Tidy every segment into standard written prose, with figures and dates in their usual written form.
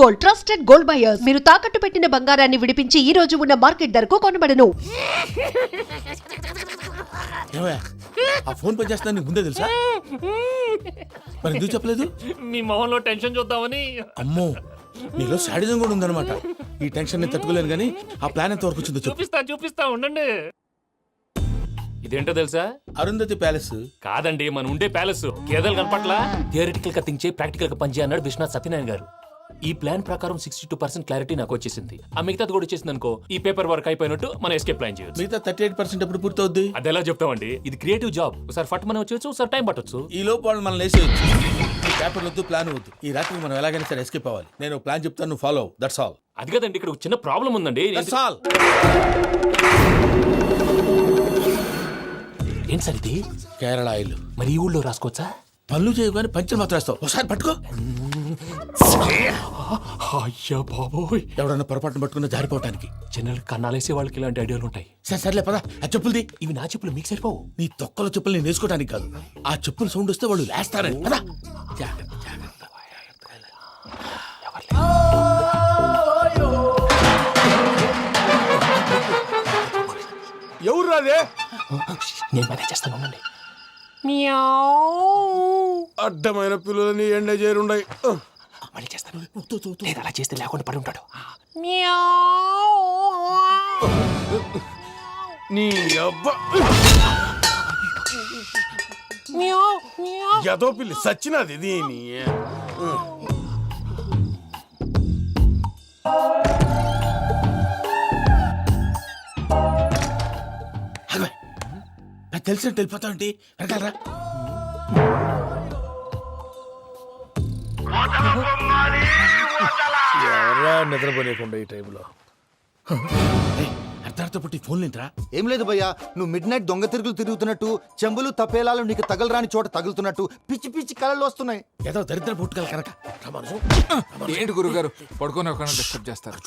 Gold, trusted gold buyers. మీరు తాకట్టు పెట్టిన బంగారాన్ని విడిపించి ఈ రోజు ఉన్న మార్కెట్ ధరకు కొనబడను. ఆ ఫోన్ పనిచేస్తున్నా నీకు ముందే తెలుసా? మరి ఎందుకు చెప్పలేదు? మీ మొహంలో టెన్షన్ చూద్దామని. అమ్మో, నీలో శాడిజం కూడా ఉందన్నమాట. ఈ టెన్షన్ నేను తట్టుకోలేను కానీ ఆ ప్లాన్ ఎంత వరకు వచ్చిందో చూపిస్తా ఉండండి. ఇదేంటో తెలుసా? అరుంధతి ప్యాలెస్ కాదండి, మన ఉండే ప్యాలెస్. గేదెలు కనపట్లా? థియరిటికల్ గా థింక్ చేయి, ప్రాక్టికల్ గా పనిచేయ అన్నాడు విశ్వనాథ్ సత్యనారాయణ గారు. ఈ ప్లాన్ ప్రకారం 62% క్లారిటీ నాకు వచ్చేసింది. ఆ మిగతాది కూడా వచ్చేసింది అనుకో, ఈ పేపర్ వర్క్ అయిపోయినట్టు మనం ఎస్కేప్ ప్లాన్ చేయొచ్చు. మిగతా 38% ఎప్పుడు పూర్తవుద్ది? అది ఎలా చెప్తామండి? ఇది క్రియేటివ్ జాబ్. ఒకసారి ఫట్ మనం వచ్చేయచ్చు, ఒకసారి టైం పట్టొచ్చు. ఈ లోపు వాళ్ళు మనం లేసేయచ్చు. ఈ పేపర్ వద్దు, ప్లాన్ వద్దు. ఈ రాత్రి మనం ఎలాగైనా సరే ఎస్కేప్ అవ్వాలి. నేను ప్లాన్ చెప్తాను, నువ్వు ఫాలో. That's all. అది కదండి, ఇక్కడ ఒక చిన్న ప్రాబ్లం ఉందండి. That's all. ఏంటి సార్ ఇది? కేరళ ఆయిల్. మరి ఈ ఊళ్ళో రాసుకోవచ్చా? పనులు చేయగానే పంచలు మాత్రం వేస్తావు. ఒకసారి పట్టుకో. అయ్యా బాబోయ్, ఎవడన్నా పొరపాటున పట్టుకున్న జారిపోవటానికి. జనరల్ కన్నాలేసే వాళ్ళకి ఇలాంటి ఐడియాలు ఉంటాయి. సర్లే పదా, ఆ చెప్పులది. ఇవి నా చెప్పులు, మీకు సరిపోవు. నీ తొక్కల చెప్పులు నేను వేసుకోవడానికి కాదు, ఆ చెప్పులు సౌండ్ వస్తే వాళ్ళు లేస్తారని. పదా. ఎవరు రాదే? నేను మేనేజ్ చేస్తాను, ఉండండి. అడ్డమైన పిల్లలని ఎండ చేరుండయి. మళ్ళీ చేస్తాను. లేదు, అలా చేస్తే లేకుండా పడి ఉంటాడు. నీ అబ్బా ఎదో పిల్లి సచ్చినది దీని. నాకు తెలిసినట్టు వెళ్ళిపోతావంటి. వెనకాలరా. ఎవరా నిద్రపోలేకుండా ఈ టైంలో? అర్ధార్థ పుట్టి ఫోన్ లేంట్రా. ఏం లేదు భయ్యా, నువ్వు మిడ్ నైట్ దొంగ తిరుగులు తిరుగుతున్నట్టు, చెంబులు తపేలాలు నీకు తగలరాని చోట తగులుతున్నట్టు పిచ్చి పిచ్చి కళలు వస్తున్నాయి. ఏదో దరిద్ర పుట్టుకల కనుక. ఏంటి గురుగారు పడుకొని ఒక డిస్టర్బ్ చేస్తారు?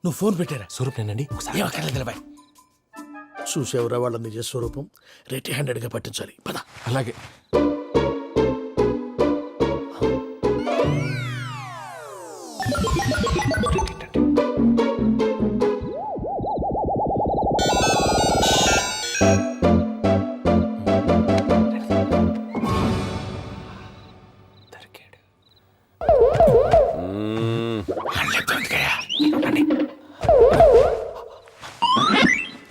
నువ్వు ఫోన్ పెట్టారా? స్వరూప్ నేనండి. ఏమక్కర్లేదు. చూసేవరా వాళ్ళ నిజ స్వరూపం. రెట్టి హ్యాండెడ్ గా పట్టించాలి. పద. అలాగే.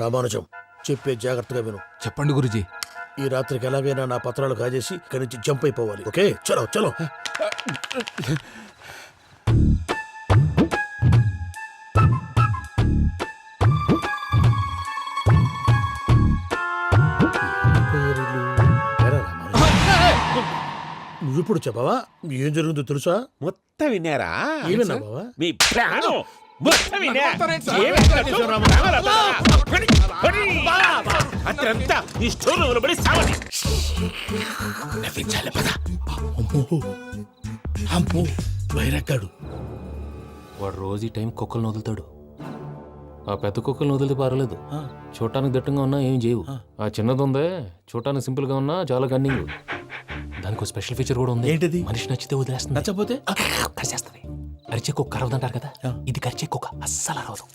రామానుజం, చెప్పే జాగ్రత్తగా విను. చెప్పండి గురుజీ. ఈ రాత్రికి ఎలాగైనా నా పత్రాలు కాజేసి ఇక్కడి నుంచి జంప్ అయిపోవాలి. ఓకే, చలో చలో. నువ్విప్పుడు చెప్పవా ఏం జరుగుతుందో తెలుసా? మొత్తం విన్నారా? ఏమన్నా బావా? మీ ప్రాణం మొత్తం విన్నా. అత్రంతా ఈ స్టోర్ పడి సావని. నవ్వించాలి. పద. అమ్మో అమ్మో, వైరక్కాడు. వాడు రోజు ఈ టైం కుక్కలను వదులుతాడు. ఆ పెద్ద కుక్కలను వదిలితే పర్వాలేదు, చూడటానికి దట్టంగా ఉన్నా ఏం చేయవు. ఆ చిన్నది ఉందే, చూడటానికి సింపుల్ గా ఉన్నా చాలా కన్నింగ్. దానికి స్పెషల్ ఫీచర్ కూడా ఉంది. ఏంటిది? మనిషి నచ్చితే వదిలేస్తుంది, నచ్చపోతే కరిచేస్తుంది. అరిచే కుక్క అరవదంటారు కదా, ఇది కరిచే కుక్క అస్సలు అరవదు.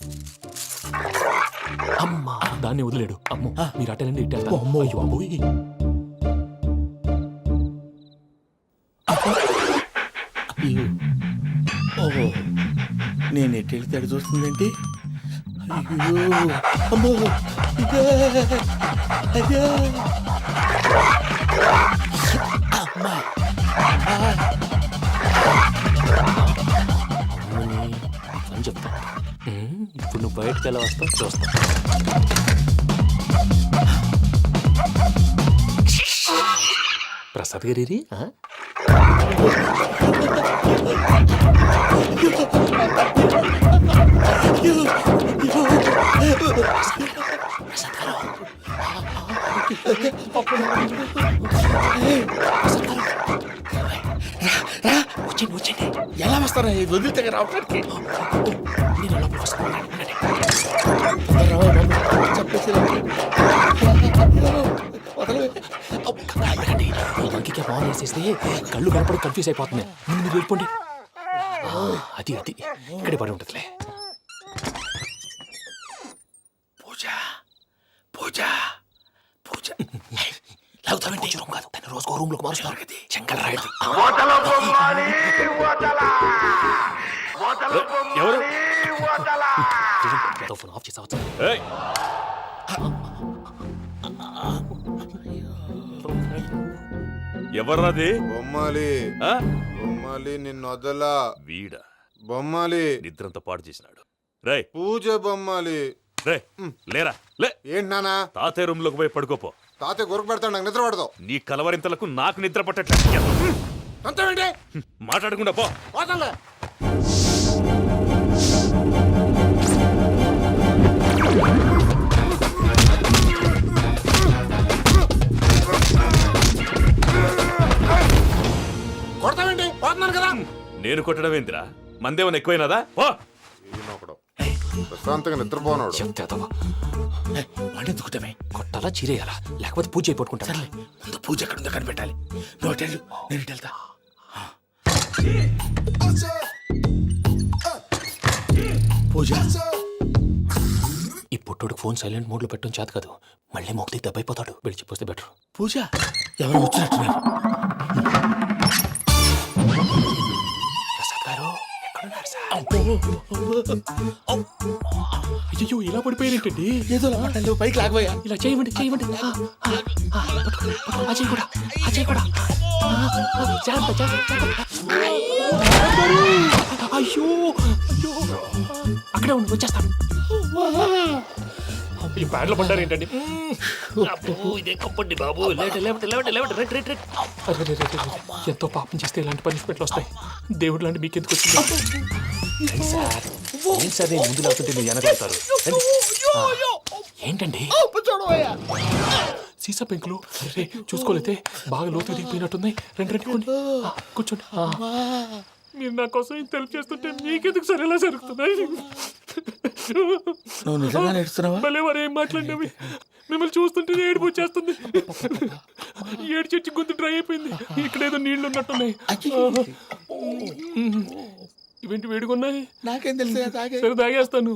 అమ్మా, దాన్ని వదిలేడు. అమ్మో, మీరు అటెండి ఇటు. అమ్మో. అయ్యో అమ్మోయ్. ఓహో, నేను ఎటు వెళ్తే చూస్తుందేంటి? అయ్యో అమ్మో, అయ్యో అమ్మా. అని చెప్తా. ఇప్పుడు నువ్వు బయటకు ఎలా వస్తావు చూస్తా. ప్రసాద్ గారి వచ్చండి. ఎలా వస్తారా? వదిలితే రావడానికి ఈ వంకికే ఫోన్ వేసేస్తే కళ్ళు కనపడి కన్ఫ్యూజ్ అయిపోతున్నాయి. మీరు వెళ్ళిపోండి. అది అది ఇక్కడే పడి ఉంటుందిలే. పూజ పూజ పూజ లాగుతామంటే రూమ్ కాదు, దాన్ని రోజుకో రూమ్ లోకి మారుస్తున్నారు కదా. చెంగల్ రాయదు. ఎవరు ఫోన్ ఆఫ్ చేసావచ్చు. ఏయ్! ఎవర్రాది బొమ్మాలి ఆ? బొమ్మాలి నిన్ను వదలా వీడా బొమ్మాలి నిద్రంతా పాడు చేసినాడు. రేయ్ పూజ బొమ్మాలి రే లేరా లే, ఏంటి నానా తాతయ్య రూమ్ లోకి పోయి పడుకోపో. తాతయ్య గురకు పెడతాడు నాకు నిద్ర పడదు నీ కలవరింతలకు నాకు నిద్ర పట్టట్లేదు. అంతేంటి మాట్లాడకుండా పో. పోతాలే కొడతావేంటి పోతున్నాను కదా నేను కొట్టడం ఏందిరా? మందేమన్నా ఎక్కువైనదా? పో. ఈయనొకడు. ప్రశాంతంగా నిద్రపోనాడు చెప్తావా? వాడిని దుక్కుతామే. కొట్టాలా చీరేయాలా లేకపోతే పూజ అయిపోట్టుకుంటా. సర్లే ముందు పూజ ఎక్కడ ఉందో కనిపెట్టాలి. నువ్వు అటు వెళ్ళు, నేను ఇటు వెళ్తా. పూజ ఈ పుట్టోడికి ఫోన్ సైలెంట్ మోడ్ లో పెట్టడం చేత కాదు. మళ్ళీ మొక్కి దెబ్బైపోతాడు. వెళ్ళి చెప్పొస్తే బెటర్. పూజ ఎవరు వచ్చినట్టున్నారు? ప్రసాద్ గారు ఎక్కడున్నారు సార్? అయ్యో ఇలా పడిపోయారేంటండి? ఏదో మాట్లాడలేవు, పైకి లాగబోయా. ఇలా చేయమండి చేయమండి. అజయ్ కూడా అజయ్ కూడా. జాగ్రత్త, జాగ్రత్త, జాగ్రత్త. అయ్యో అయ్యో అక్కడే ఉండి వచ్చేస్తాను. ఈ బ్యాడ్లో పడ్డారు ఏంటండి? ఇదే కప్పండి బాబు. ఎంతో పాపం చేస్తే ఇలాంటి పనిష్మెంట్లు వస్తాయి. దేవుడు లాంటి మీకెందుకు వచ్చింది? ఏం సార్ నేను ముందు లేకుంటే మీరు వెనకాడతారు. ఏంటండి సీసా పెంకులు? అరే చూసుకోలేతే బాగా లోతు దిగిపోయినట్టున్నాయి. రెండు రెండు కొన్ని కూర్చోండి. మీరు నా కోసం ఇంత హెల్ప్ చేస్తుంటే మీకెందుకు సరే ఎలా జరుగుతున్నాయి? నువ్వు నిజంగా నేర్చుతున్నావా? భలే వారు ఏం మాట్లాడినవి. మిమ్మల్ని చూస్తుంటే ఏడుపు వచ్చేస్తుంది. ఏడు చెట్టు గొంతు డ్రై అయిపోయింది. ఇక్కడ ఏదో నీళ్లు ఉన్నట్టున్నాయి. ఇవేంటి వేడుకున్నాయి? నాకేం తెలుసు, తాగే. సరే తాగేస్తాను.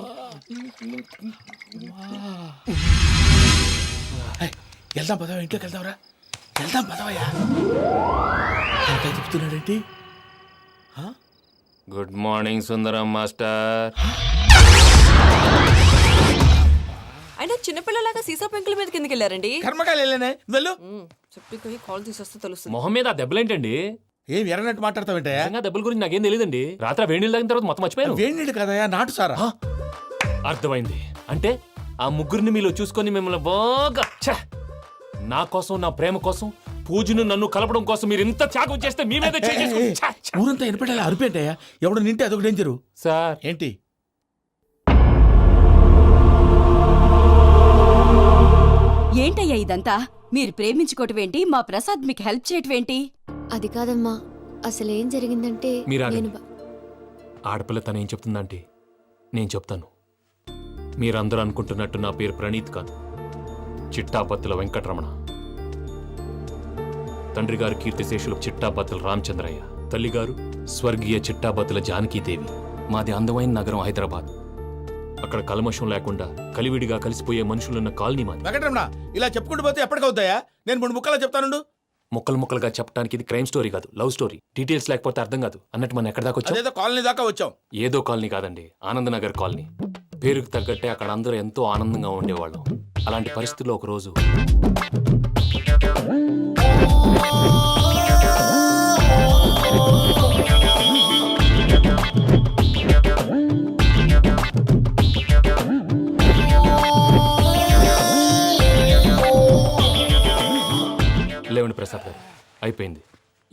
వెళ్దాం పదవా, ఇంట్లోకి వెళ్దాంరా. వెళ్దాం పదవయ్యా. చెప్తున్నాడేంటి? గుడ్ మార్నింగ్ సుందరం మాస్టర్. అయినా చిన్నపిల్లలాగా సీసా పెంకుల మీద కిందకి వెళ్ళారండి. కర్మకాయలు వెళ్ళానే, వెళ్ళు. చెప్పి కాల్ తీసేస్తే తెలుస్తుంది. మొహం మీద ఆ దెబ్బలేంటండి? ఏం ఎర్రనట్టు మాట్లాడతావేంటయ్యా? నిజంగా దెబ్బల గురించి నాకేం తెలియదండి. రాత్రి వేడి నీళ్ళు తాగిన తర్వాత మొత్తం మర్చిపోయాను. వేణిడు కదయ్యా, నాటు సారా. అర్థమైంది. అంటే ఆ ముగ్గురిని మీలో చూసుకొని మిమ్మల్ని బాగా నా కోసం, నా ప్రేమ కోసం, పూజను నన్ను కలపడం కోసం మీరు ఇంత త్యాగం చేస్తే మీ మీద ఊరంతా ఎనపెట్టాలి అరిపేంటయ్యా. ఎవడు నింటే అదొక డేంజరు. సార్ ఏంటి? ఏంటయ్యా ఇదంతా? మీరు ప్రేమించుకోవటం ఏంటి? మా ప్రసాద్ మీకు హెల్ప్ చేయటం ఏంటి? అది కాదమ్మా, అసలేం జరిగిందంటే మీరు నేను ఆడపిల్ల తను ఏం చెప్తుందంటే నేను చెప్తాను. మీరందరూ అనుకుంటున్నట్టు నా పేరు ప్రణీత్ కాదు, చిట్టాపత్తుల వెంకటరమణ. తండ్రి గారు కీర్తిశేషులు చిట్టాపత్తుల రామచంద్రయ్య, తల్లిగారు స్వర్గీయ చిట్టాపత్తుల జానకీదేవి. మాది అందమైన నగరం హైదరాబాద్. అక్కడ కల్మషం లేకుండా కలివిడిగా కలిసిపోయే మనుషులున్న కాలనీ మాది. వెంకటరమణ, ఇలా చెప్పుకుంటూ పోతే ఎప్పటికవుతాయా? నేను 3 ముక్కలా చెప్తానుండు. ముక్కలు ముక్కలుగా చెప్పడానికి ఇది క్రైమ్ స్టోరీ కాదు, లవ్ స్టోరీ. డీటెయిల్స్ లేకపోతే అర్థం కాదు. అన్నట్టు మనం ఎక్కడ దాకా వచ్చాం? అదేదో కాలనీ దాకా వచ్చాం. ఏదో కాలనీ కాదండి, ఆనందనగర్ కాలనీ. పేరుకు తగ్గట్టే అక్కడ అందరూ ఎంతో ఆనందంగా ఉండేవాళ్ళం. అలాంటి పరిస్థితుల్లో ఒకరోజు లేవండి ప్రసాద్ గారు, అయిపోయింది.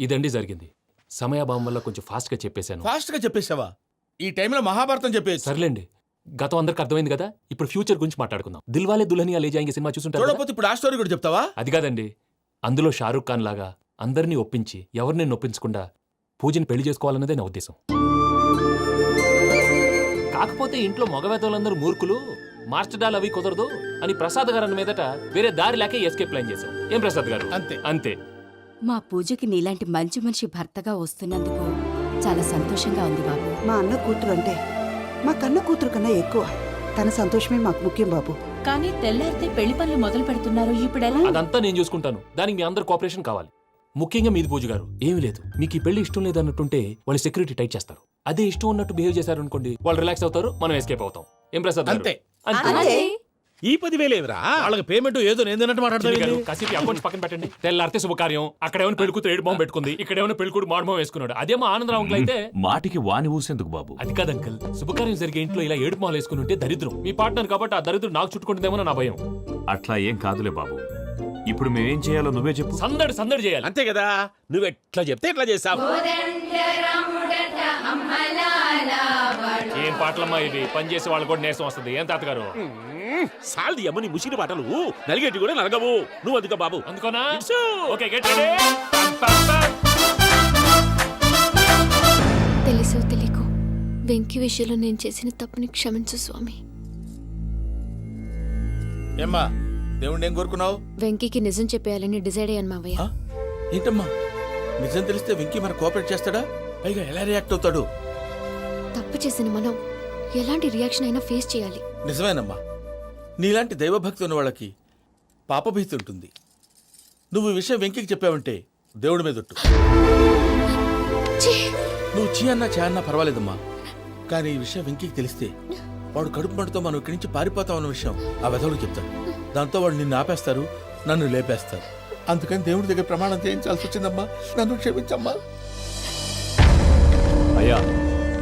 ఇదండి జరిగింది. సమయాభావం వల్ల కొంచెం ఫాస్ట్ గా చెప్పేశాను. ఫాస్ట్ గా చెప్పేసావా? ఈ టైంలో మహాభారతం చెప్పేసి. సర్లేండి, గతం అందరికి అర్థమైంది కదా. ఇప్పుడు ఫ్యూచర్ గురించి మాట్లాడుకుందాం. దిల్వాలే దుల్హనియా లే జాయేంగే సినిమా చూసుంటారు కదా? చూడకపోతే ఇప్పుడు ఆ స్టోరీ కూడా చెప్తావా? అది కాదండి, అందులో షారూఖ్ ఖాన్ లాగా అందరినీ ఒప్పించి ఎవరిని నొప్పించకుండా పూజని పెళ్లి చేసుకోవాలన్నదే నా ఉద్దేశం. కాకపోతే ఇంట్లో మగవేతలందరూ మూర్ఖులు, మార్చడాలు అవి కుదరదు అని ప్రసాద్ గారు అన్న మీదట వేరే దారి లేక ఎస్కేప్ ప్లాన్ చేశాం. ఏం ప్రసాద్ గారు? అంతే అంతే. మా పూజకి నీలాంటి మంచి మనిషి భర్తగా వస్తున్నందుకు చాలా సంతోషంగా ఉంది బాబు. మా అన్న కూతురు అంటే మా కన్న కూతురు కన్నా ఎక్కువ. తన సంతోషమే మాకు ముఖ్యం బాబు. కానీ తెల్లారితే పెళ్లి పనులు మొదలు పెడుతున్నారు, ఇప్పుడెలా? అదంతా నేను చూసుకుంటాను. దానికి మీ అందరు కోఆపరేషన్ కావాలి. ముఖ్యంగా మీది పూజ గారు. ఏమీ లేదు, మీకు ఈ పెళ్లి ఇష్టం లేదు అన్నట్టుంటే వాళ్ళు సెక్యూరిటీ టైట్ చేస్తారు. అదే ఇష్టం ఉన్నట్టు బిహేవ్ చేశారు అనుకోండి, వాళ్ళు రిలాక్స్ అవుతారు, మనం ఎస్కేప్ అవుతాం. ఏం ప్రసాద్ గారు? అంతే. అంతే. ఈ 10,000 ఏమిరా వాళ్ళకి పేమెంట్ ఏదో నేను తిన్నట్టు చిన్ని గారు, మాట్లాడతాను. కాసేపు అకౌంట్స్ పక్కన పెట్టండి. తెల్లారితే శుభకార్యం. అక్కడేమో పెళ్లి కూతురు ఏడు బాంబు పెట్టుకుంది, ఇక్కడేమో పెళ్లి కూతురు మాడు బాంబు వేసుకున్నాడు. అదేమో ఆనందరావు అంకుల్ అయితే మాటికి వాని ఊసేందుకు బాబు? అది కాదు అంకుల్, శుభకార్యం జరిగే ఇంట్లో ఇలా ఏడు మాలు వేసుకుని ఉంటే దరిద్రం. మీ పార్ట్నర్ కాబట్టి ఆ దరిద్రం నాకు చుట్టుకుంటుందేమో నా భయం. అట్లా ఏం కాదులే బాబు. ఇప్పుడు మేమేం చేయాలో నువ్వే చెప్పు. సందడి సందడి చేయాలి. అంతే కదా, నువ్వు ఎట్లా చెప్తే ఎట్లా చేస్తావు. ఏం పాటలమ్మా ఇవి? పని చేసే వాళ్ళు కూడా నేసం వస్తుంది. ఏం తాతగారు? సాల్ది అమ్మని ముసిన పాటలు నలిగేటి కూడా నలగవు. నువ్వు అందుకో బాబు. అందుకోనా? ఇట్సు. Okay, get ready. తెలుసో తెలియకో వెంకీ విషయంలో నేను చేసిన తప్పుని క్షమించు స్వామి. ఏమ్మా, దేవుణ్ణి ఏం కోరుకున్నావు? వెంకీకి నిజం చెప్పేయాలని డిసైడ్ అయ్యాను మావయ్య. ఏంటమ్మా, నిజం తెలిస్తే వెంకీ మన కోఆపరేట్ చేస్తాడా? పైగా ఎలా రియాక్ట్ అవుతాడు? తప్పు చేసిన మనం ఎలాంటి రియాక్షన్ అయినా ఫేస్ చేయాలి. నిజమేనమ్మా, నీలాంటి దైవభక్తి ఉన్న వాళ్ళకి పాపభీతి ఉంటుంది. నువ్వు ఈ విషయం వెంకీకి చెప్పావంటే దేవుడి మీద ఒట్టు. నువ్వు చీ అన్నా చే అన్నా పర్వాలేదమ్మా, కానీ ఈ విషయం వెంకీకి తెలిస్తే వాడు కడుపు మంటతో మనం ఇక్కడి నుంచి పారిపోతామన్న విషయం ఆ వెధవుడు చెప్తాడు. దాంతో వాడు నిన్ను ఆపేస్తారు, నన్ను లేపేస్తారు. అందుకని దేవుడి దగ్గర ప్రమాణం చేయించాల్సి వచ్చిందమ్మా. నన్ను క్షమించమ్మా. అయ్యా,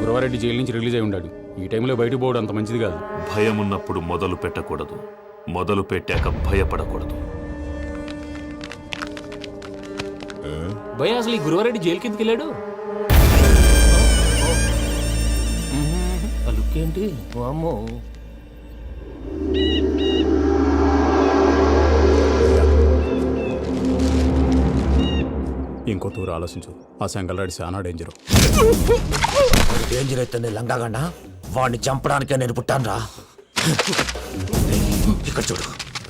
గురవారెడ్డి జైలు నుంచి రిలీజ్ అయి ఉన్నాడు. ఈ టైంలో బయటకు పోవడం అంత మంచిది కాదు. భయం ఉన్నప్పుడు మొదలు పెట్టకూడదు, మొదలు పెట్టాక భయపడకూడదు. భయ అసలు ఈ గురవారెడ్డి జైలు కిందకి వెళ్ళాడు. ఆ లుక్ ఏంటి? వామ్మో. ఇంకో తూరు ఆలోచించు. ఆ సెంగల్రాడి చాలా డేంజరు. డేంజర్ అయితే లంగాగండా వాడిని చంపడానికే నేను పుట్టానురా. ఇక్కడ చూడు,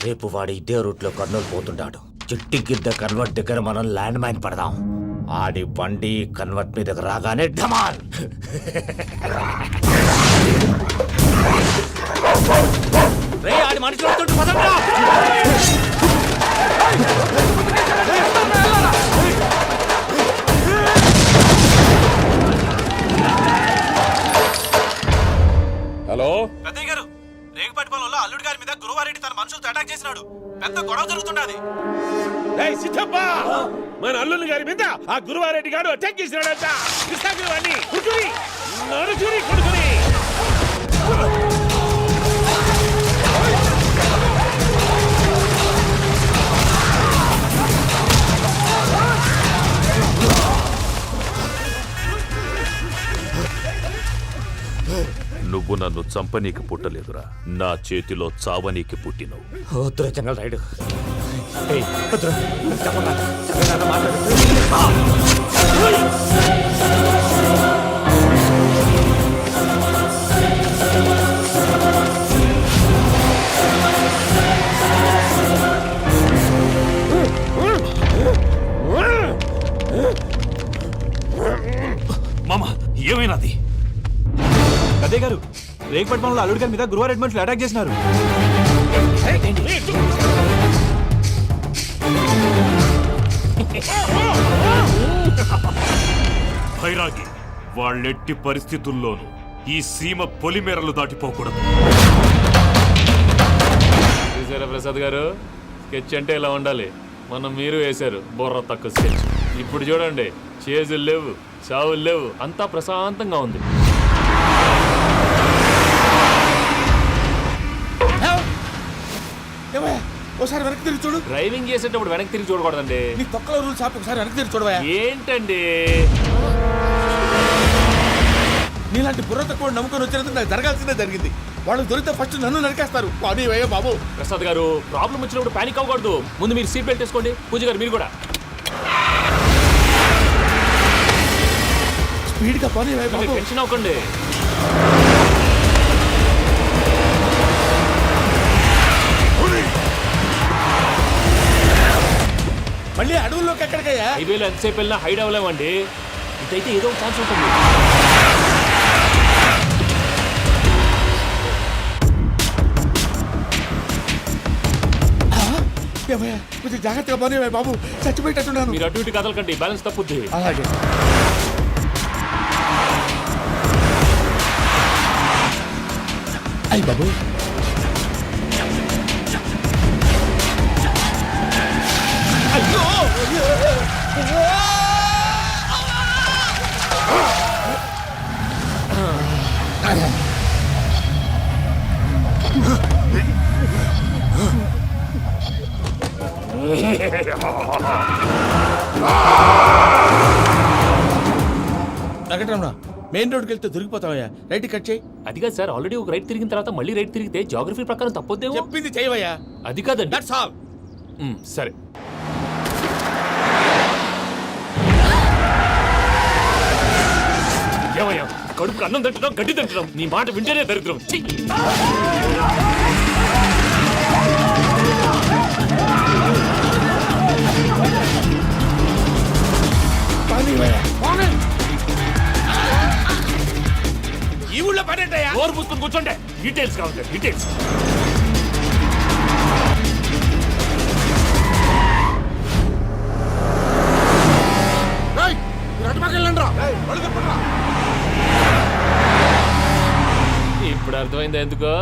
రేపు వాడు ఇదే రూట్ లో కర్నూలు పోతుంటాడు. చిట్టి గిద్ద కన్వర్ట్ దగ్గర మనం ల్యాండ్ మైన్ పడదాం. ఆడి బండి కన్వర్ట్ మీద రాగానే ఢమాల్. ఆడి మనుషులు హలో పెద్దయ్య గారు, రేగుపాటి పొలంలో అల్లుడి గారి మీద గురువారెడ్డి తన మనుషులతో అటాక్ చేసినాడు. పెద్ద గొడవ జరుగుతున్నది. సిద్ధప్ప, మన అల్లుని గారి మీద ఆ గురువారెడ్డి గారు అటాక్ చేసినాడంట. కృష్ణాగిరి కొడుకుని నరుచుని కొడుకుని. నువ్వు నన్ను చంపనీకి పుట్టలేదురా, నా చేతిలో చావనీకి పుట్టినవు. వద్దురా జంగల్ రైడ్. మామ, ఏమైనాది? అదే గారు, రేగుపాటి పొలంలో అల్లుడి గారి మీద గురువారెడ్డి మనుషులు అటాక్ చేసినారు. భైరాగి, వాళ్ళెట్టి పరిస్థితుల్లోనూ ఈ సీమ పొలిమేరలు దాటిపోకూడదు. చూసారా ప్రసాద్ గారు, స్కెచ్ అంటే ఇలా ఉండాలి. మనం మీరు వేశారు బుర్ర తక్కువ స్కెచ్. ఇప్పుడు చూడండి, చేజులు లేవు, చావులు లేవు, అంతా ప్రశాంతంగా ఉంది. ఒకసారి వెనక్కి తిరిగి చూడు. డ్రైవింగ్ చేసేటప్పుడు వెనక్కి తిరిగి చూడకూడదండి. నీ తొక్కలో రూల్స్ ఆపి ఒకసారి వెనక్కి తిరిగి చూడవా. ఏంటండి? నీలాంటి బుర్ర తక్కువ నమ్ముకొని వచ్చినందుకు నాకు జరగాల్సిందే జరిగింది. వాళ్ళు దొరికితే ఫస్ట్ నన్ను నరికేస్తారు. పానీ వయ్యా బాబు. ప్రసాద్ గారు, ప్రాబ్లం వచ్చినప్పుడు పానిక్ అవ్వకూడదు. ముందు మీరు సీట్ బెల్ట్ వేసుకోండి. పూజ గారు మీరు కూడా స్పీడ్గా పానీ వయ్యా బాబు. టెన్షన్ అవ్వకండి. మళ్ళీ అడవుల్లోకి ఎక్కడికయ్యా? హైవేలో ఎంతసేపు వెళ్ళినా హైడ్ అవ్వలేమండి. ఇదైతే ఏదో ఒక ఛాన్స్ ఉంటుంది. ఏమయ్యా కొంచెం జాగ్రత్తగా పోనీ బాబు, చచ్చిపోయేటట్టున్నాను. మీరు అటు ఇటు కదలకండి, బ్యాలెన్స్ తప్పుద్ది. అలాగే. అయ్యి బాబు, వెంకటరమణ, మెయిన్ రోడ్కి వెళ్తే దొరికిపోతావయ్యా. రైట్ కట్ చేయి. అది కాదు సార్, ఆల్రెడీ ఒక రైట్ తిరిగిన తర్వాత మళ్ళీ రైట్ తిరిగితే జాగ్రఫీ ప్రకారం తప్పొద్దేమో. చెప్పింది చేయవయ్యా. అది కాదండి. That's all. సరే. ఏమయ్యా, కడుపుకు అన్నం తింటున్నాం, గడ్డి తింటున్నాం, నీ మాట వింటేనే దరిద్రం. ఛీ! ఈ ఊళ్ళో పడేటయ్యా. నోరు మూసుకొని కూర్చోండి. డీటెయిల్స్ కావాలి, డీటెయిల్స్. ఇప్పుడు అర్థమైందా ఎందుకో?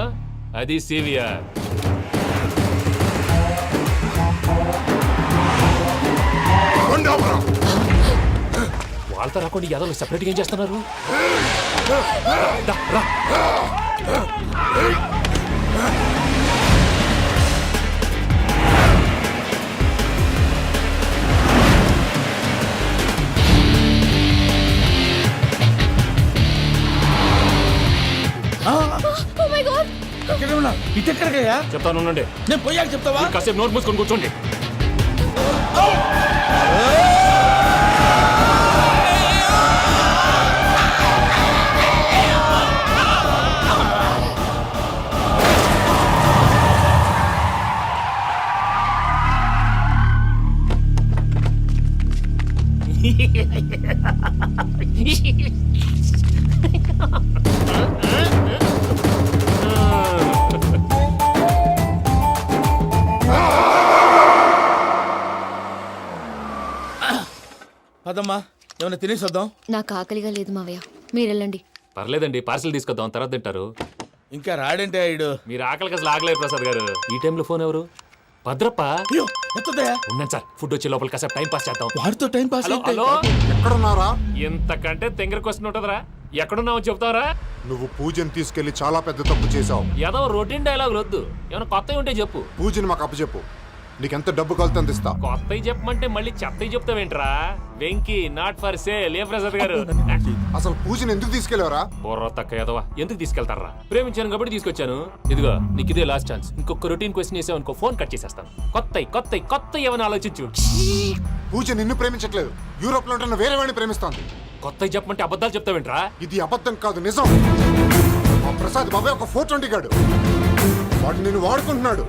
అది సివిఆర్. వాళ్ళతో రాకుండా యాదవ్ సెపరేట్గా ఏం చేస్తున్నారు? దా, రా. ఇటెక్కడికయ్యా? చెప్తాను ఉండండి. నేను పోయాక చెప్తావా? కాసేపు నోట్ మూసుకొని కూర్చోండి. పదమ్మా, ఏమైనా తినేసి వద్దాం. నాకు ఆకలిగా లేదు మావయ్య, మీరు వెళ్ళండి. పర్లేదండి, పార్సిల్ తీసుకొద్దాం, తర్వాత తింటారు. ఇంకా రాడంటే ఆయుడు. మీరు ఆకలికి అసలు ఆగలేదు ప్రసాద్ గారు. ఈ టైంలో ఫోన్ ఎవరు? భద్రప్ప. అయ్యో ఎత్తదయ్యా. ఉన్నాను సార్, ఫుడ్ వచ్చే లోపల కాసేపు టైం పాస్ చేద్దాం. వాడితో టైం పాస్. హలో హలో, ఎక్కడున్నారా? ఎంతకంటే తెంగర క్వశ్చన్ ఉంటుందిరా. ఎక్కడున్నావు చెప్తావరా? నువ్వు పూజని తీసుకెళ్లి చాలా పెద్ద తప్పు చేశావు. ఏదో రొటీన్ డైలాగ్ వద్దు, ఏమైనా కొత్తవి ఉంటే చెప్పు. పూజని మాకు అప్పచెప్పు. నీకెంత డబ్బు కలితే అందిస్తా. కొత్తవి చెప్పమంటే మళ్ళీ చెత్తవి చెప్తావేంట్రా? Venky not for sale. ఏ ప్రసాద్ గారు, అసలు పూజని ఎందుకు తీసుకెళ్లేవరా? బొర్ర తక్క ఏదవా, ఎందుకు తీసుకెళ్తారా? ప్రేమించాను కాబట్టి తీసుకొచ్చాను. ఇదిగో నీకు ఇదే లాస్ట్ ఛాన్స్. ఇంకొక రొటీన్ క్వశ్చన్ చేసావు అనుకో, ఫోన్ కట్ చేసేస్తాను. కొత్త ఏమైనా ఆలోచించు. పూజ నిన్ను ప్రేమించట్లేదు, యూరోప్ లో ఉంటున్న వేరే వాడిని ప్రేమిస్తోంది. కొత్తవి చెప్పమంటే అబద్ధాలు చెప్తావేంట్రా? ఇది అబద్ధం కాదు, నిజం. మా ప్రసాద్ బాబాయ్ ఒక 420 గాడు. వాడు నిన్ను వాడుకుంటున్నాడు.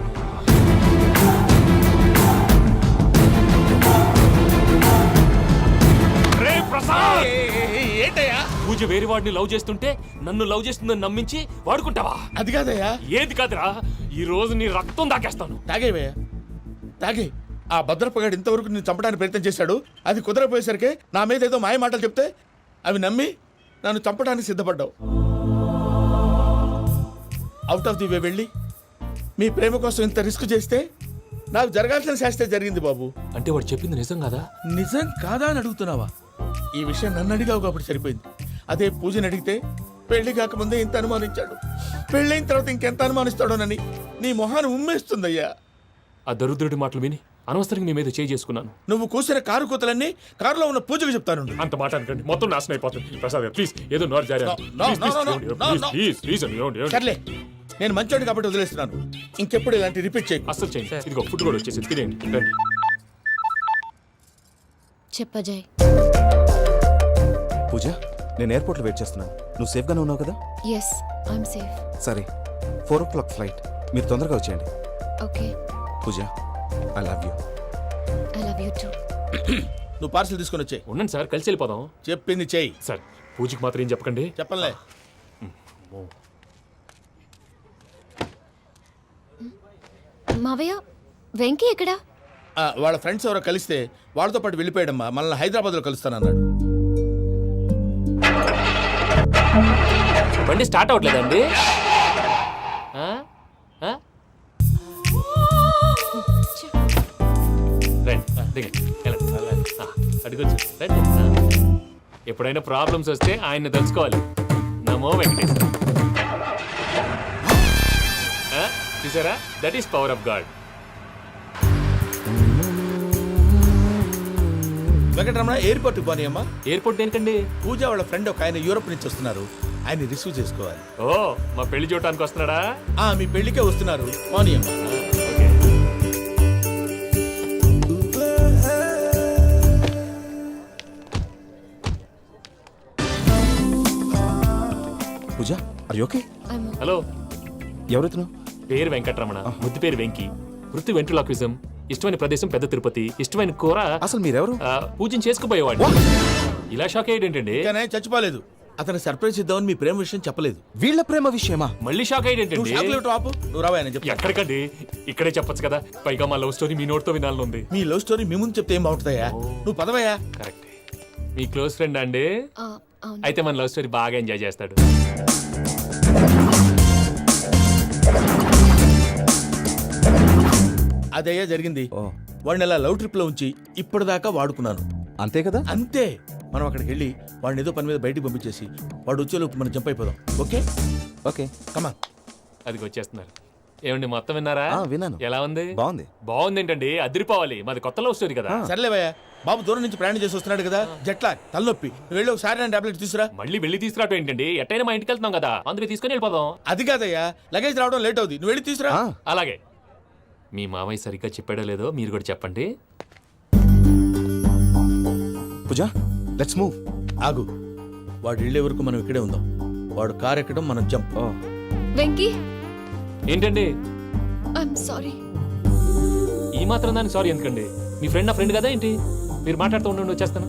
ఏంటయ్యా? పూజ వేరే వాడిని లవ్ చేస్తుంటే నన్ను లవ్ చేస్తుందని నమ్మించి వాడుకుంటావా? అది కాదయ్యా. ఏది కాదురా, ఈ రోజు నీ రక్తం దాకేస్తాను. తాగేవయ్యా, తాగే. ఆ భద్రపగాడు ఇంతవరకు నేను చంపడానికి ప్రయత్నం చేశాడు. అది కుదరపోయేసరికి నా మీద ఏదో మాయ మాటలు చెప్తే అవి నమ్మి నన్ను చంపడానికి సిద్ధపడ్డావు. అవుట్ ఆఫ్ ది వే వెళ్ళి మీ ప్రేమ కోసం ఇంత రిస్క్ చేస్తే నాకు జరగాల్సిన శాస్త్రే జరిగింది బాబు. అంటే వాడు చెప్పింది నిజం కాదా? నిజం కాదా అని అడుగుతున్నావా? ఈ విషయం నన్ను అడిగావు కాబట్టి సరిపోయింది. అదే పూజని అడిగితే పెళ్లి కాకముందే ఇంత అనుమానించాడు, పెళ్ళైన తర్వాత ఇంకెంత అనుమానిస్తాడోనని నీ మొహాన్ని ఉమ్మేస్తుందయ్యా. ఆ దరిద్రుడి మాటలు విని అనవసరంగా నీ మీద చేయి చేసుకున్నాను. నువ్వు కూసిన కారు కూతలన్నీ కారులో ఉన్న పూజకు చెప్తాను. అంత మాట అనకండి, మొత్తం నాశనం అయిపోతుంది. ప్రసాద్ ప్లీజ్, ఏదో నోరు జారీ. సర్లే, నేను మంచోడి కాబట్టి వదిలేస్తున్నాను. ఇంకెప్పుడు ఇలాంటి రిపీట్ చేయకు. అస్సలు చేయండి. ఇదిగో ఫుడ్ కూడా వచ్చేసి తినేయండి. రండి. చెప్పజాయ్. పూజ, నేను ఎయిర్పోర్ట్లో వెయిట్ చేస్తున్నాను. నువ్వు సేఫ్గానే ఉన్నావు కదా? Yes, I'm safe. సరే, 4 o'clock ఫ్లైట్. మీరు తొందరగా వచ్చేయండి. Okay. Pooja, I love you. I love you too. నువ్వు పార్సిల్ తీసుకొని వచ్చే. ఉండండి సార్, కలిసి వెళ్ళిపోదాం. చెప్పింది చెయ్యి. సార్ పూజకి మాత్రం ఏం చెప్పకండి. చెప్పలే. మావయ్య, వెంకీ ఎక్కడా? వాళ్ళ ఫ్రెండ్స్ ఎవరో కలిస్తే వాళ్ళతో పాటు వెళ్ళిపోయాడమ్మా. మనల్ని హైదరాబాద్లో కలుస్తానన్నాడు. బండి స్టార్ట్ అవ్వట్లేదండి. అడుగొచ్చు రండి. ఎప్పుడైనా ప్రాబ్లమ్స్ వస్తే ఆయన్ని తెలుసుకోవాలి. నమో వెంకటేశ్వర. చూసారా, that is power of God. Venkataramana ఎయిర్పోర్ట్కి పోనీ అమ్మా. ఎయిర్పోర్ట్ దేనికండి? పూజ వాళ్ళ ఫ్రెండ్ ఒక ఆయన యూరోప్ నుంచి వస్తున్నారు. ఆయన రిసీవ్ చేసుకోవాలి. ఓ, మా పెళ్లి చూడటానికి వస్తున్నాడా? మీ పెళ్లికే వస్తున్నారు. పోనీ అమ్మా. Okay. Pooja, are you okay? Hello, ఎవరెత్తును? పేరు వెంకటరమణ, ముద్దు పేరు వెంకీ, వృత్తి వెంట్రులాక్విజం, ఇష్టమైన ప్రదేశం పెద్ద తిరుపతి, ఇష్టమైన కూర. అసలు మీరెవరు? పూజను చేసుకుపోయేవాడు. ఇలా షాక్ అయ్యేటండి. కానీ చచ్చిపోలేదు. అతను సర్ప్రైజ్ ఇద్దామని మీ ప్రేమ విషయం చెప్పలేదు. వీళ్ళ ప్రేమ విషయమా? మళ్ళీ షాక్ అయ్యేటండి. నువ్వు రావాయని చెప్పి. ఎక్కడికండి, ఇక్కడే చెప్పొచ్చు కదా. పైగా మా లవ్ స్టోరీ మీ నోటితో వినాలని ఉంది. మీ లవ్ స్టోరీ మీ ముందు చెప్తే ఏం బాగుంటుందయ్యా? నువ్వు పదవయ్యా. కరెక్ట్. మీ క్లోజ్ ఫ్రెండ్ అండి? అయితే మన లవ్ స్టోరీ బాగా ఎంజాయ్ చేస్తాడు. అదయ్యా జరిగింది. వాడిని అలా లవ్ ట్రిప్ లో ఉంచి ఇప్పటిదాకా వాడుకున్నాను. అంతే కదా? అంతే. మనం అక్కడికి వెళ్ళి వాడిని ఏదో పని మీద బయటికి పంపించేసి వాడు వచ్చేలోపు మనం జంప్ అయిపోదాం. ఓకే ఓకే, కమాన్. అది వచ్చేస్తున్నారు. ఏమండి, మొత్తం విన్నారా? విన్నాను. ఎలా ఉంది? బాగుంది. బాగుంది ఏంటండి, అదిరిపోవాలి. మాది కొత్త లవ్ స్టోరీ కదా. సర్లేవయ్యా, బాబు దూరం నుంచి ప్రయాణం చేసి వస్తున్నాడు కదా, జట్లా తలనొప్పి. నువ్వు వెళ్ళి ఒకసారి టాబ్లెట్ తీసుకురా. మళ్ళీ వెళ్ళి తీసుకురావటం ఏంటండి? ఎట్టైనా మా ఇంటికి వెళ్తున్నాం కదా, అందుకే తీసుకుని వెళ్ళిపోదాం. అది కాదయ్యా, లగేజ్ రావడం లేట్ అవుతుంది. నువ్వు వెళ్ళి తీసుకురా. అలాగే. మీ మామయ్య సరిగ్గా చెప్పాడో లేదో మీరు కూడా చెప్పండి. పూజ, లెట్స్ మూవ్. ఆగు, వాడు వెళ్ళే వరకు మనం ఇక్కడే ఉందాం. వాడు కార్ ఎక్కడం, మనం జంప్. వెంకీ, ఏంటండి? I'm sorry. ఈ మాత్రం దానికి సారీ ఎందుకండి? మీ ఫ్రెండ్ నా ఫ్రెండ్ కదా ఏంటి? మీరు మాట్లాడుతూ ఉండండి, వచ్చేస్తాను.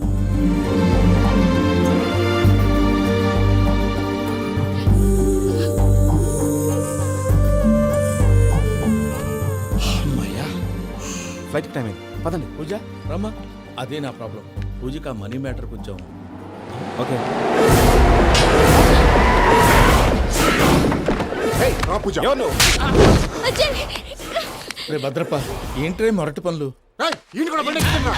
ఫ్లైట్ టైం అయింది, పదండి. పూజ రమ్మా. అదే నా ప్రాబ్లం. పూజకి ఆ మనీ మ్యాటర్ కొంచెం. ఓకే. పూజ, రే భద్రప్ప, ఏంట్రే మొరటి పనులు? ఈయన కూడా బండి ఎక్కుతున్నా.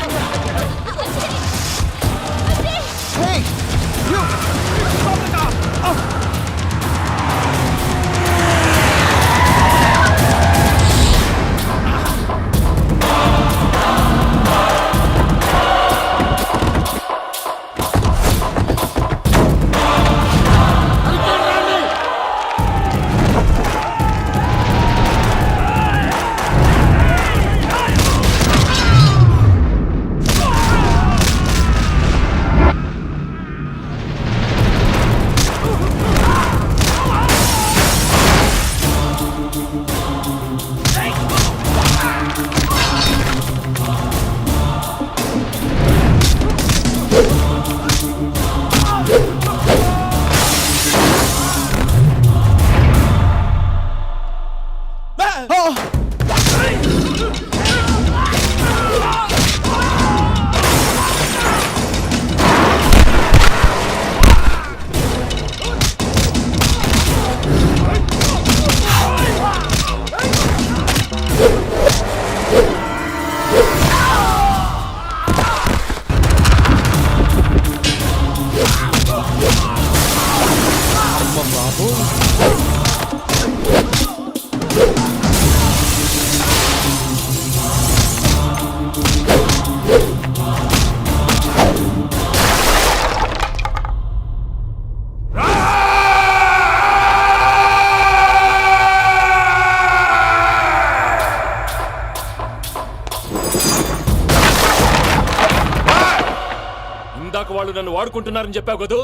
ఇందాక వాళ్ళు నన్ను వాడుకుంటున్నారని చెప్పావు కదూ.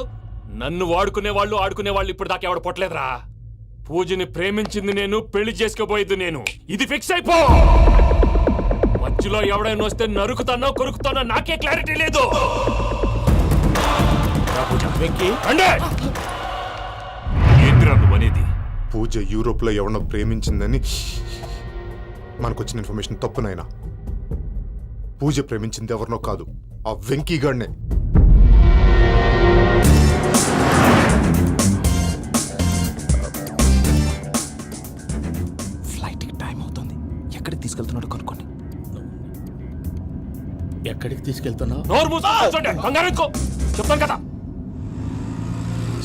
నన్ను వాడుకునే వాళ్ళు ఆడుకునే వాళ్ళు ఇప్పుడు దాకా ఎవడ పొట్టలేదురా. పూజని ప్రేమించింది నేను, పెళ్లి చేసుకోబోయేది నేను. ఇది ఫిక్స్ అయిపో. మధ్యలో ఎవడైనా వస్తే నరుకుతానో కొరుకుతానో నాకే క్లారిటీ లేదు. వెంకీ ఏంద్రా నువ్వనేది? పూజ యూరోప్లో ఎవరినో ప్రేమించిందని మనకొచ్చిన ఇన్ఫర్మేషన్ తప్పునైనా. పూజ ప్రేమించింది ఎవరినో కాదు, ఆ వెంకీ గాడినే. ఫ్లైట్కి టైం అవుతుంది. ఎక్కడికి తీసుకెళ్తున్నాడో కనుక్కోండి. ఎక్కడికి తీసుకెళ్తున్నావు? నోరు మూసుకొని కూర్చోండి. కంగారు ఎక్కువ. చెప్తాను కదా.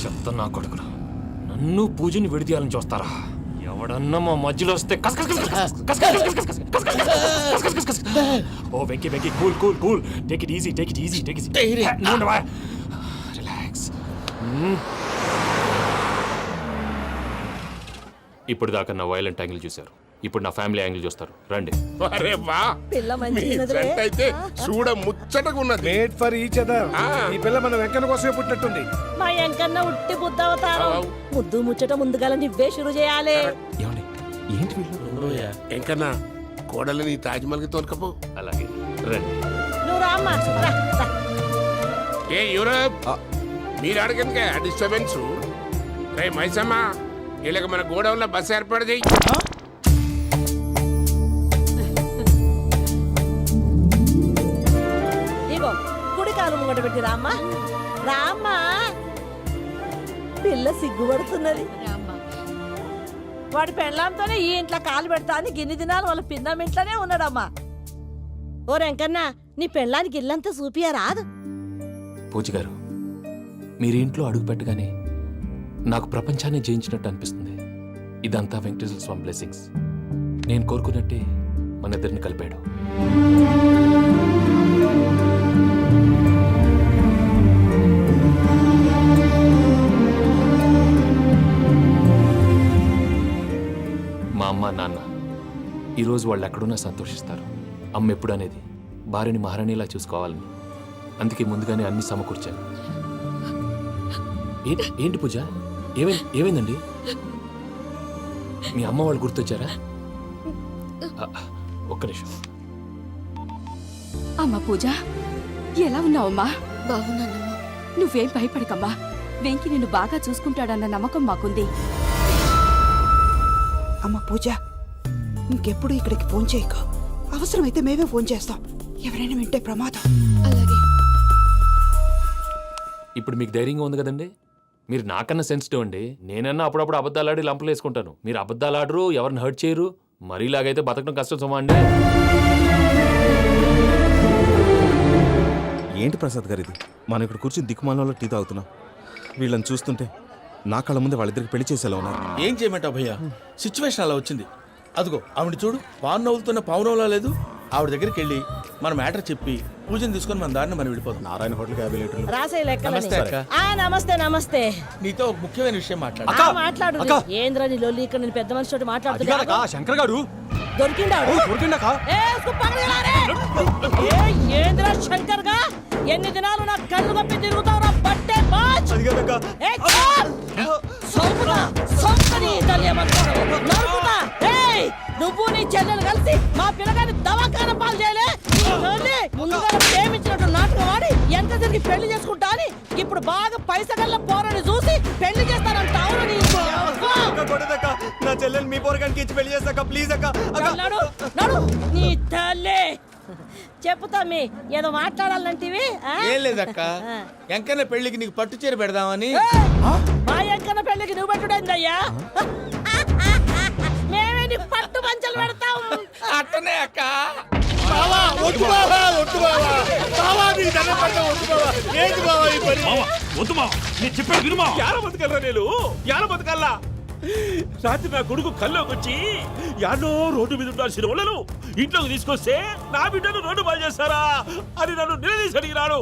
చెప్తాను నా కొడుకురా. నన్ను పూజని విడిదీయాలని చూస్తారా? ఎవడన్నా మా మధ్యలో వస్తే ఓ Venky Venky cool cool cool. Take it easy take it easy take it relax. ఇప్పుడు దాకా నా వైలెంట్ యాంగిల్ చూశారు, ఇప్పుడు నా ఫ్యామిలీ యాంగిల్ చూస్తారు. రండి. అరే వా, మీ ఫ్రెండ్ అయితే చూడ ముచ్చటగా ఉన్నది. Made for each other. ఈ పిల్ల మన వెంకన్న కోసమే పుట్టినట్టుంది. మా ఎంకన్నా ఉట్టి బుద్ధవతారం. ముద్దు ముచ్చట ముందుగాల నువ్వే షురు చేయాలి. ఏమండి ఏంటి వీళ్ళు? ఎంకన్నా కోడలని తాజ్మహల్ కి తోలుకపో. అలాగే రండి. నువ్వు రామ్మా. ఏ యూరోప్, మీరు అడగనుక డిస్టర్బెన్స్. రే మైసమ్మ, వీళ్ళకి మన గోడౌన్లో బస్సు ఏర్పాటు చేయి. ఇగో కుడి కాలు ముంగట పెట్టి రామ్మా. రామ్మా, పిల్ల సిగ్గుపడుతున్నది. వాడి పెళ్ళాంతోనే ఈ ఇంట్లో కాలు పెడతా అని గిన్ని దినాలు వాళ్ళ పిన్నం ఇంట్లోనే ఉన్నాడమ్మా. ఓ వెంకన్నా, నీ పెళ్ళానికి ఇల్లంతా చూపియా రాదు? పూజ గారు, మీరు ఇంట్లో అడుగు పెట్టగానే నాకు ప్రపంచాన్ని జయించినట్టు అనిపిస్తుంది. ఇదంతా వెంకటేశ్వర స్వామి బ్లెస్సింగ్స్. నేను కోరుకున్నట్టే మన ఇద్దరిని కలిపాడు. మా అమ్మ నాన్న ఈరోజు వాళ్ళు ఎక్కడున్నా సంతోషిస్తారు. అమ్మ ఎప్పుడు అనేది భార్యని మహారాణిలా చూసుకోవాలని, అందుకే ముందుగానే అన్ని సమకూర్చాను. ఏంటి పూజ, ఏమైందండి? మీ అమ్మ వాళ్ళు గుర్తొచ్చారా? ఒక్క నిమిషం. అమ్మా పూజ, ఎలా ఉన్నావమ్మా? బాగున్నానమ్మా. నువ్వేం భయపడకమ్మా. వెంకి నిన్ను బాగా చూసుకుంటాడన్న నమ్మకం మాకుంది. అమ్మ పూజ, ఇంకెప్పుడు ఇక్కడికి ఫోన్ చేయకు. అవసరమైతే మేమే ఫోన్ చేస్తాం. ఎవరైనా వింటే ప్రమాదం. అలాగే. ఇప్పుడు మీకు ధైర్యంగా ఉంది కదండి. మీరు నాకన్నా సెన్సిటివ్ అండి. నేనన్నా అప్పుడప్పుడు అబద్ధాలు ఆడి లంపలు వేసుకుంటాను. మీరు అబద్ధాలు ఆడరు, ఎవరిని హర్ట్ చేయరు. మరీలాగైతే బతకడం కష్టం సుమా అండి. ఏంటి ప్రసాద్ గారు ఇది? మనం ఇక్కడ కూర్చుని దిక్కుమాలలో టీ తాగుతున్నాం. వీళ్ళని చూస్తుంటే నా కళ్ళ ముందే వాళ్ళిద్దరికి పెళ్లి చేసేలా ఉన్నారు. ఏం చేయమంటావు భయ్యా, సిచ్యువేషన్ అలా వచ్చింది. అదిగో ఆవిడ చూడు, పావు నవ్వులుతున్న పావునవ్వులా లేదు. ఆవిడ దగ్గరికి వెళ్ళి మన మ్యాటర్ చెప్పి పూజను తీసుకొని మన దారిని మనం వెళ్ళిపోతాం. నారాయణ హోటల్ 50 లీటర్లు. రాసే లెక్క. నమస్తే అక్క. నమస్తే నమస్తే. నీతో ఒక ముఖ్యమైన విషయం మాట్లాడు. మాట్లాడు. ఏంద్రా నీ లొల్లి? ఇక్కడ నేను పెద్ద మనిషి తోటి మాట్లాడుతున్నా. శంకర్ గారు దొరికిందాడు. ఏంద్రా శంకర్ గా, ఎన్ని దినాలు నా కళ్ళు కప్పి తిరుగుతావురా బట్టే బాచ్. నువ్వు నీ చెల్లెలు కలిసి మా పిల్లగాని దవాఖాన పాలు చేయలే. ముందుగా ప్రేమించినట్టు నాటకం ఆడి ఎంత తిరిగి పెళ్లి చేసుకుంటా అని ఇప్పుడు బాగా పైసగల్ల పోరని చూసి పెళ్లి చేస్తానంటావు. నా చెల్లెలు మీ పోరగానికి ఇచ్చి పెళ్లి చేస్తాక ప్లీజ్ అక్క. నడు నీ తల్లి. చెప్పుతా మీ ఏదో మాట్లాడాలంటివి. ఏం లేదక్క, ఎంకన్న పెళ్లికి నీకు పట్టు చీర పెడదామని. మా ఎంకన్న పెళ్లికి నువ్వు పెట్టుడైందయ్యా? మేమే నీ పట్టు పంచలు పెడతాం. అట్టనే అక్క. రాత్రి నా కొడుకు కల్లోకి వచ్చి యాడో రోడ్డు మీద ఉండాల్సిన వాళ్ళను ఇంట్లోకి తీసుకొస్తే నా బిడ్డను రోడ్డు బాగా చేస్తారా అని నన్ను నిలదీసి అడిగినాడు.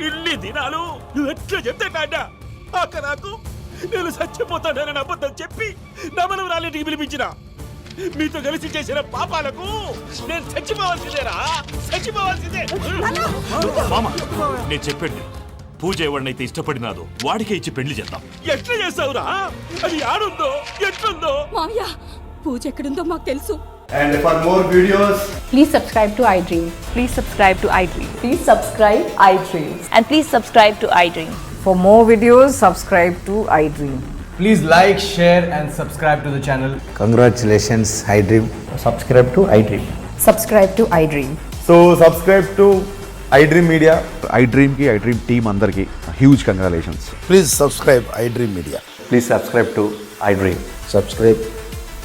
ఇన్ని దినాలు నువ్వు ఎట్లా చెప్తే కాడ అక్క నాకు నేను చచ్చిపోతానని అబద్ధం చెప్పి నమ్మనం రాలింటికి పిలిపించిన. మీతో కలిసి చేసిన పాపాలకు నేను చచ్చిపోవాల్సిందేరా, చచ్చిపోవాల్సిందే. నేను చెప్పండి, పూజ ఎవరినైతే ఇష్టపడినాదో వాడికే ఇచ్చి పెళ్లి చేద్దాం. ఎట్లా చేస్తావురా? అది ఆడుందో ఎట్లుందో. మావయ్య, పూజ ఎక్కడుందో మాకు తెలుసు. And for more videos, Please subscribe to iDream. Please subscribe to iDream. Please subscribe iDream. And please subscribe to iDream. For more videos, subscribe to iDream. please like, share, and subscribe to the channel. Congratulations I dream. Subscribe to iDream. Subscribe to iDream. So subscribe to iDream Media. iDream కి iDream team అందరికి huge congratulations. Please subscribe I dream media. Please subscribe to iDream. Subscribe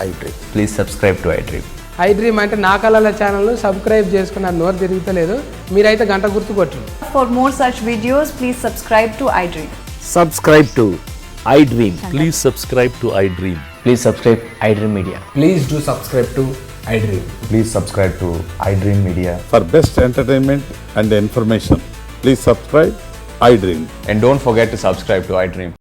I dream. Please subscribe to iDream. iDream అంటే నా కళల channel subscribe చేసుకున్న నోరు తిరుగుతలేదు. మీరైతే గంట గుర్తు కొట్టండి. For more such videos, please subscribe to iDream. Subscribe to I dream. Please subscribe to I dream. Please subscribe iDream Media. Please do subscribe to iDream. Please subscribe to iDream media. For best entertainment and information please subscribe I dream. And don't forget to subscribe to iDream.